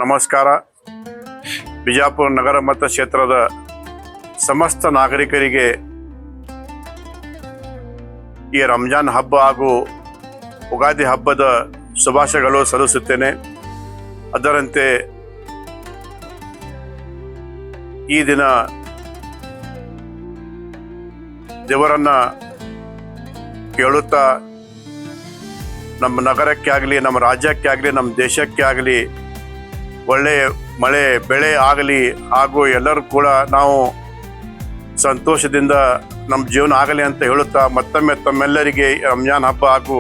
ನಮಸ್ಕಾರ. ಬಿಜಾಪುರ ನಗರ ಮತಕ್ಷೇತ್ರದ ಸಮಸ್ತ ನಾಗರಿಕರಿಗೆ ಈ ರಂಜಾನ್ ಹಬ್ಬ ಹಾಗೂ ಉಗಾದಿ ಹಬ್ಬದ ಶುಭಾಶಯಗಳು ಸಲ್ಲಿಸುತ್ತೇನೆ. ಅದರಂತೆ ಈ ದಿನ ದೇವರನ್ನ ಕೇಳುತ್ತಾ ನಮ್ಮ ನಗರಕ್ಕೆ ಆಗಲಿ, ನಮ್ಮ ರಾಜ್ಯಕ್ಕೆ ಆಗಲಿ, ನಮ್ಮ ದೇಶಕ್ಕೆ ಆಗಲಿ ಒಳ್ಳೆಯ ಮಳೆ ಬೆಳೆ ಆಗಲಿ ಹಾಗೂ ಎಲ್ಲರೂ ಕೂಡ ನಾವು ಸಂತೋಷದಿಂದ ನಮ್ಮ ಜೀವನ ಆಗಲಿ ಅಂತ ಹೇಳುತ್ತಾ ಮತ್ತೊಮ್ಮೆ ತಮ್ಮೆಲ್ಲರಿಗೆ ರಂಜಾನ್ ಹಬ್ಬ ಹಾಗೂ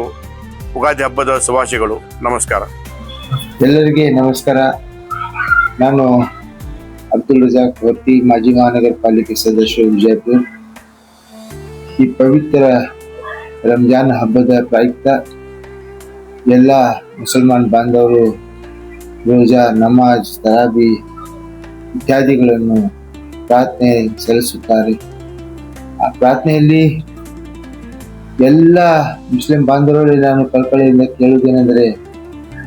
ಉಗಾದಿ ಹಬ್ಬದ ಶುಭಾಶಯಗಳು. ನಮಸ್ಕಾರ. ಎಲ್ಲರಿಗೆ ನಮಸ್ಕಾರ. ನಾನು ಅಬ್ದುಲ್ ರಜಾಕ್ ವರ್ತಿ, ಮಾಜಿ ಮಹಾನಗರ ಪಾಲಿಕೆ ಸದಸ್ಯರು, ವಿಜಯಪುರ. ಈ ಪವಿತ್ರ ರಂಜಾನ್ ಹಬ್ಬದ ಪ್ರಯುಕ್ತ ಎಲ್ಲ ಮುಸಲ್ಮಾನ್ ಬಾಂಧವರು ರೋಜಾ, ನಮಾಜ್, ತರಾಬಿ ಇತ್ಯಾದಿಗಳನ್ನು ಪ್ರಾರ್ಥನೆ ಸಲ್ಲಿಸುತ್ತಾರೆ. ಆ ಪ್ರಾರ್ಥನೆಯಲ್ಲಿ ಎಲ್ಲ ಮುಸ್ಲಿಂ ಬಾಂಧವರಲ್ಲಿ ನಾನು ಕಳಕಳಿಯಿಂದ ಕೇಳುವುದೇನೆಂದರೆ,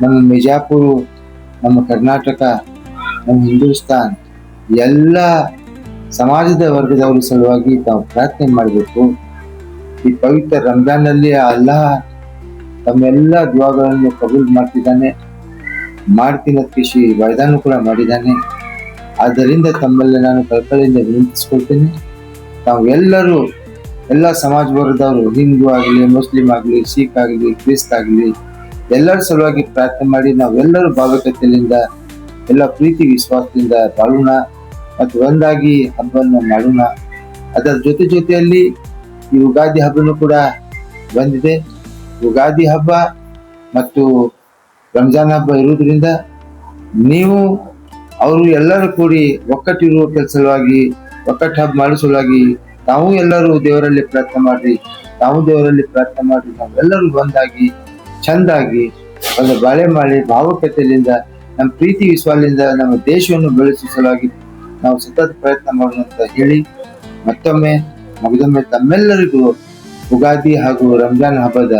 ನಮ್ಮ ಬಿಜಾಪುರ, ನಮ್ಮ ಕರ್ನಾಟಕ, ನಮ್ಮ ಹಿಂದೂಸ್ತಾನ್ ಎಲ್ಲ ಸಮಾಜದ ವರ್ಗದವರ ಸಲುವಾಗಿ ತಾವು ಪ್ರಾರ್ಥನೆ ಮಾಡಬೇಕು. ಈ ಪವಿತ್ರ ರಂಜಾನ್ನಲ್ಲಿ ಅಲ್ಲಾಹ್ ತಮ್ಮೆಲ್ಲ ದುಆಗಳನ್ನು ಕಬೂಲ್ ಮಾಡ್ತೀನಿ ಕೃಷಿ ವಾಯ್ದಾನು ಕೂಡ ಮಾಡಿದ್ದಾನೆ. ಆದ್ದರಿಂದ ತಮ್ಮೆಲ್ಲ ನಾನು ಕಳಕಳಿಯಿಂದ ವಿನಂತಿಸ್ಕೊಳ್ತೇನೆ, ತಾವು ಎಲ್ಲರೂ ಎಲ್ಲ ಸಮಾಜ ವರ್ಗದವರು, ಹಿಂದೂ ಆಗಲಿ, ಮುಸ್ಲಿಂ ಆಗಲಿ, ಸಿಖ್ ಆಗಲಿ, ಕ್ರಿಸ್ತ ಆಗಲಿ, ಎಲ್ಲರ ಸಲುವಾಗಿ ಪ್ರಾರ್ಥನೆ ಮಾಡಿ ನಾವೆಲ್ಲರೂ ಭಾವೈಕ್ಯತೆಯಿಂದ ಎಲ್ಲ ಪ್ರೀತಿ ವಿಶ್ವಾಸದಿಂದ ಬಾಳೋಣ ಮತ್ತು ಒಂದಾಗಿ ಹಬ್ಬವನ್ನು ಮಾಡೋಣ. ಅದರ ಜೊತೆಯಲ್ಲಿ ಈ ಯುಗಾದಿ ಹಬ್ಬನೂ ಕೂಡ ಬಂದಿದೆ. ಯುಗಾದಿ ಹಬ್ಬ ಮತ್ತು ರಂಜಾನ್ ಹಬ್ಬ ಇರುವುದರಿಂದ ನೀವು ಅವರು ಎಲ್ಲರೂ ಕೂಡಿ ಒಕ್ಕಟ್ಟಿರುವ ಕೆಲಸವಾಗಿ, ಒಕ್ಕಟ್ಟು ಹಬ್ಬ ಮಾಡೋ ಸಲುವಾಗಿ ತಾವು ಎಲ್ಲರೂ ದೇವರಲ್ಲಿ ಪ್ರಾರ್ಥನೆ ಮಾಡ್ರಿ, ನಾವೆಲ್ಲರೂ ಒಂದಾಗಿ ಚಂದಾಗಿ ಒಂದು ಬಾಳೆ ಮಾಡಿ ಭಾವುಕತೆಯಿಂದ ನಮ್ಮ ಪ್ರೀತಿ ವಿಶ್ವಾಸದಿಂದ ನಮ್ಮ ದೇಶವನ್ನು ಬೆಳೆಸುವ ಸಲುವಾಗಿ ನಾವು ಸತತ ಪ್ರಯತ್ನ ಮಾಡೋಣ ಅಂತ ಹೇಳಿ ಮತ್ತೊಮ್ಮೆ ತಮ್ಮೆಲ್ಲರಿಗೂ ಉಗಾದಿ ಹಾಗೂ ರಂಜಾನ್ ಹಬ್ಬದ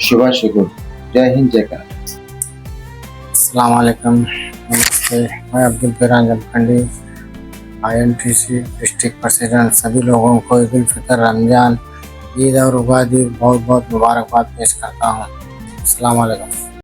ಶುಭಾಶಯಗಳು. जय हिंद, जय कनाडा. अस्सलाम वालेकुम, नमस्ते. मैं Abdul Firan Jamkhandi, INTC district president. सभी लोगों को ईद उल फितर, रमजान, ईद और उगादी बहुत बहुत मुबारकबाद पेश करता हूँ. अस्सलाम वालेकुम.